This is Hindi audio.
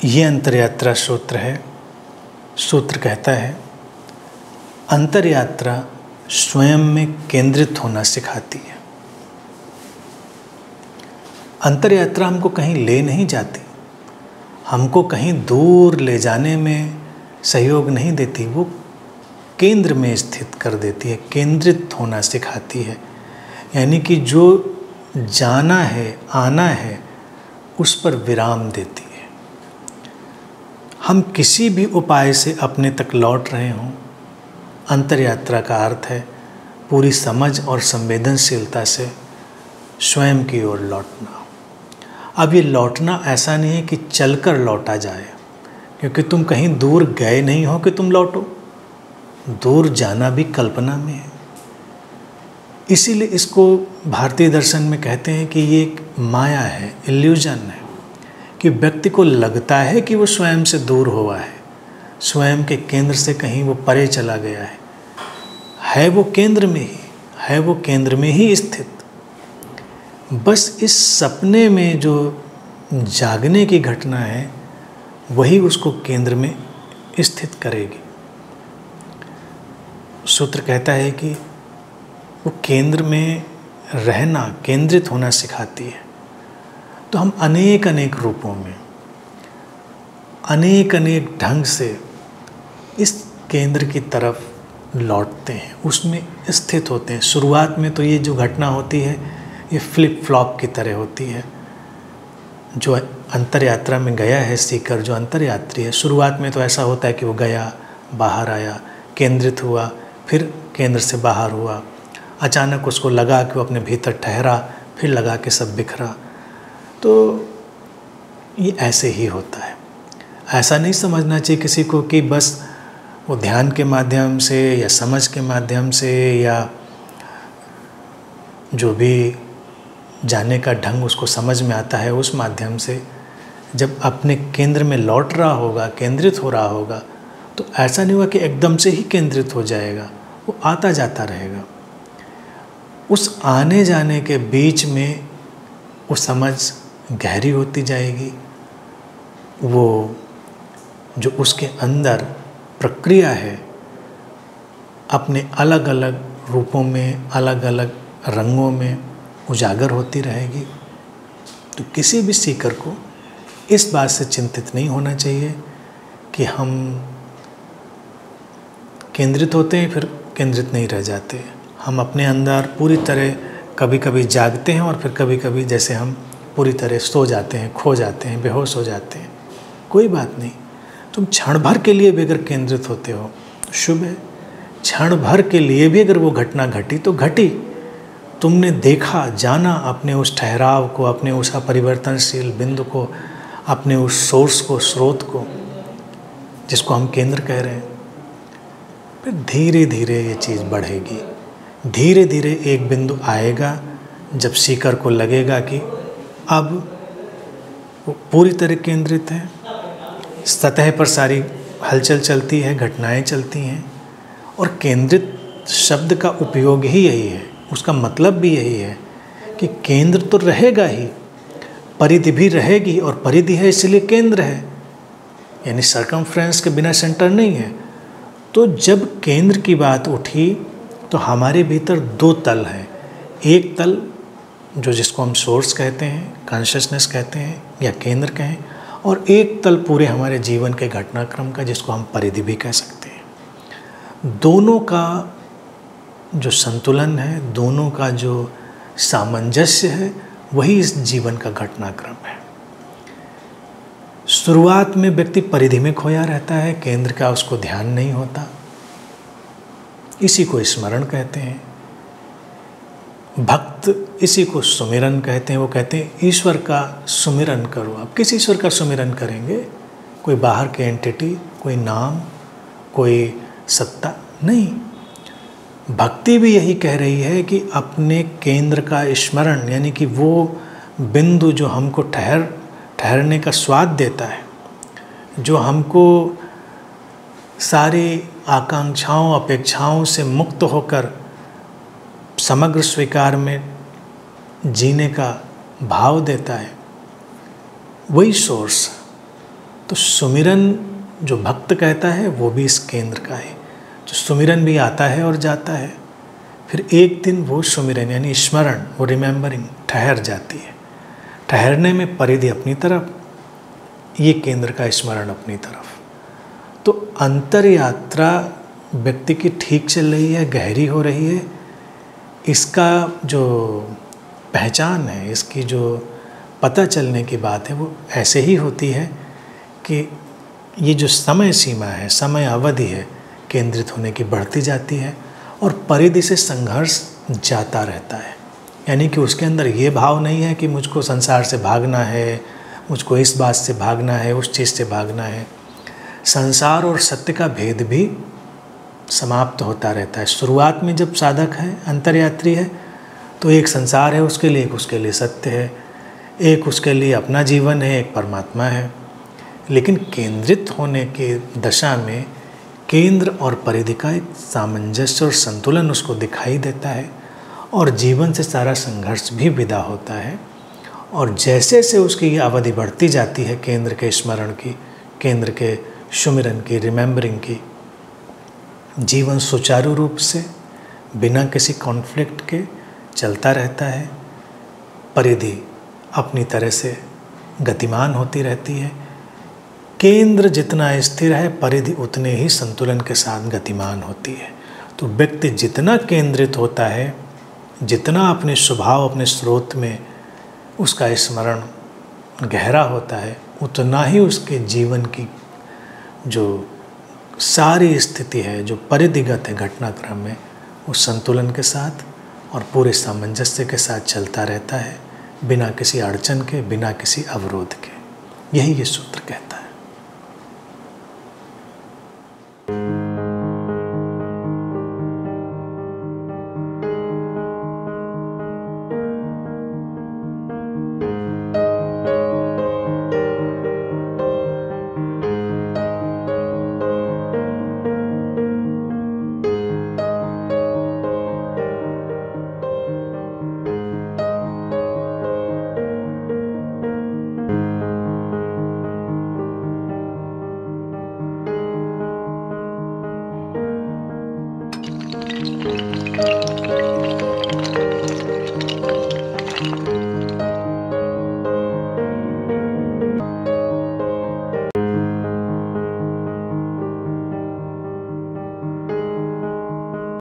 ये अंतरयात्रा सूत्र है। सूत्र कहता है, अंतरयात्रा स्वयं में केंद्रित होना सिखाती है। अंतरयात्रा हमको कहीं ले नहीं जाती, हमको कहीं दूर ले जाने में सहयोग नहीं देती, वो केंद्र में स्थित कर देती है, केंद्रित होना सिखाती है। यानी कि जो जाना है, आना है, उस पर विराम देती है। हम किसी भी उपाय से अपने तक लौट रहे हों, अंतरयात्रा का अर्थ है पूरी समझ और संवेदनशीलता से स्वयं की ओर लौटना। अब ये लौटना ऐसा नहीं है कि चलकर लौटा जाए, क्योंकि तुम कहीं दूर गए नहीं हो कि तुम लौटो। दूर जाना भी कल्पना में है। इसीलिए इसको भारतीय दर्शन में कहते हैं कि ये एक माया है, इल्यूजन है, कि व्यक्ति को लगता है कि वो स्वयं से दूर हुआ है, स्वयं के केंद्र से कहीं वो परे चला गया है वो केंद्र में ही, है वो केंद्र में ही स्थित। बस इस सपने में जो जागने की घटना है वही उसको केंद्र में स्थित करेगी। सूत्र कहता है कि वो केंद्र में रहना, केंद्रित होना सिखाती है। तो हम अनेक अनेक रूपों में, अनेक अनेक ढंग से इस केंद्र की तरफ लौटते हैं, उसमें स्थित होते हैं। शुरुआत में तो ये जो घटना होती है ये फ्लिप फ्लॉप की तरह होती है। जो अंतरयात्रा में गया है सीकर, जो अंतरयात्री है, शुरुआत में तो ऐसा होता है कि वो गया, बाहर आया, केंद्रित हुआ, फिर केंद्र से बाहर हुआ, अचानक उसको लगा कि वो अपने भीतर ठहरा, फिर लगा कि सब बिखरा। तो ये ऐसे ही होता है। ऐसा नहीं समझना चाहिए किसी को कि बस वो ध्यान के माध्यम से या समझ के माध्यम से या जो भी जाने का ढंग उसको समझ में आता है उस माध्यम से जब अपने केंद्र में लौट रहा होगा, केंद्रित हो रहा होगा, तो ऐसा नहीं हुआ कि एकदम से ही केंद्रित हो जाएगा, वो आता जाता रहेगा। उस आने जाने के बीच में वो समझ गहरी होती जाएगी। वो जो उसके अंदर प्रक्रिया है अपने अलग अलग रूपों में, अलग अलग रंगों में उजागर होती रहेगी। तो किसी भी सीकर को इस बात से चिंतित नहीं होना चाहिए कि हम केंद्रित होते हैं फिर केंद्रित नहीं रह जाते। हम अपने अंदर पूरी तरह कभी कभी जागते हैं और फिर कभी कभी जैसे हम पूरी तरह सो जाते हैं, खो जाते हैं, बेहोश हो जाते हैं। कोई बात नहीं, तुम क्षण भर के लिए भी अगर केंद्रित होते हो शुभ है। क्षण भर के लिए भी अगर वो घटना घटी तो घटी, तुमने देखा, जाना अपने उस ठहराव को, अपने उस अपरिवर्तनशील बिंदु को, अपने उस सोर्स को, स्रोत को, जिसको हम केंद्र कह रहे हैं। फिर धीरे धीरे ये चीज़ बढ़ेगी। धीरे धीरे एक बिंदु आएगा जब सीकर को लगेगा कि अब वो पूरी तरह केंद्रित है, सतह पर सारी हलचल चलती है, घटनाएं चलती हैं। और केंद्रित शब्द का उपयोग ही यही है, उसका मतलब भी यही है कि केंद्र तो रहेगा ही, परिधि भी रहेगी, और परिधि है इसलिए केंद्र है, यानी सरकमफ्रेंस के बिना सेंटर नहीं है। तो जब केंद्र की बात उठी तो हमारे भीतर दो तल हैं। एक तल जो जिसको हम सोर्स कहते हैं, कॉन्शियसनेस कहते हैं या केंद्र कहें, और एक तल पूरे हमारे जीवन के घटनाक्रम का जिसको हम परिधि भी कह सकते हैं। दोनों का जो संतुलन है, दोनों का जो सामंजस्य है, वही इस जीवन का घटनाक्रम है। शुरुआत में व्यक्ति परिधि में खोया रहता है, केंद्र का उसको ध्यान नहीं होता। इसी को स्मरण कहते हैं। भक्त इसी को सुमिरन कहते हैं। वो कहते हैं ईश्वर का सुमिरन करो। आप किस ईश्वर का सुमिरन करेंगे? कोई बाहर के एंटिटी, कोई नाम, कोई सत्ता नहीं। भक्ति भी यही कह रही है कि अपने केंद्र का स्मरण, यानी कि वो बिंदु जो हमको ठहरने का स्वाद देता है, जो हमको सारी आकांक्षाओं, अपेक्षाओं से मुक्त होकर समग्र स्वीकार में जीने का भाव देता है, वही सोर्स, तो सुमिरन जो भक्त कहता है वो भी इस केंद्र का है। जो सुमिरन भी आता है और जाता है, फिर एक दिन वो सुमिरन यानी स्मरण, वो रिमेंबरिंग ठहर जाती है। ठहरने में परिधि अपनी तरफ, ये केंद्र का स्मरण अपनी तरफ। तो अंतर यात्रा व्यक्ति की ठीक चल रही है, गहरी हो रही है। इसका जो पहचान है, इसकी जो पता चलने की बात है, वो ऐसे ही होती है कि ये जो समय सीमा है, समय अवधि है, केंद्रित होने की बढ़ती जाती है और परिधि से संघर्ष जाता रहता है। यानी कि उसके अंदर ये भाव नहीं है कि मुझको संसार से भागना है, मुझको इस बात से भागना है, उस चीज़ से भागना है। संसार और सत्य का भेद भी समाप्त होता रहता है। शुरुआत में जब साधक है, अंतर्यात्री है, तो एक संसार है उसके लिए, एक उसके लिए सत्य है, एक उसके लिए अपना जीवन है, एक परमात्मा है। लेकिन केंद्रित होने की दशा में केंद्र और परिधि का एक सामंजस्य और संतुलन उसको दिखाई देता है और जीवन से सारा संघर्ष भी विदा होता है। और जैसे जैसे उसकी ये अवधि बढ़ती जाती है केंद्र के स्मरण की, केंद्र के सुमिरन की, रिमेंबरिंग की, जीवन सुचारू रूप से बिना किसी कॉन्फ्लिक्ट के चलता रहता है। परिधि अपनी तरह से गतिमान होती रहती है। केंद्र जितना स्थिर है, परिधि उतने ही संतुलन के साथ गतिमान होती है। तो व्यक्ति जितना केंद्रित होता है, जितना अपने स्वभाव, अपने स्रोत में उसका स्मरण गहरा होता है, उतना ही उसके जीवन की जो सारी स्थिति है, जो परिधिगत है घटनाक्रम में, उस संतुलन के साथ और पूरे सामंजस्य के साथ चलता रहता है, बिना किसी अड़चन के, बिना किसी अवरोध के। यही ये सूत्र कहता है।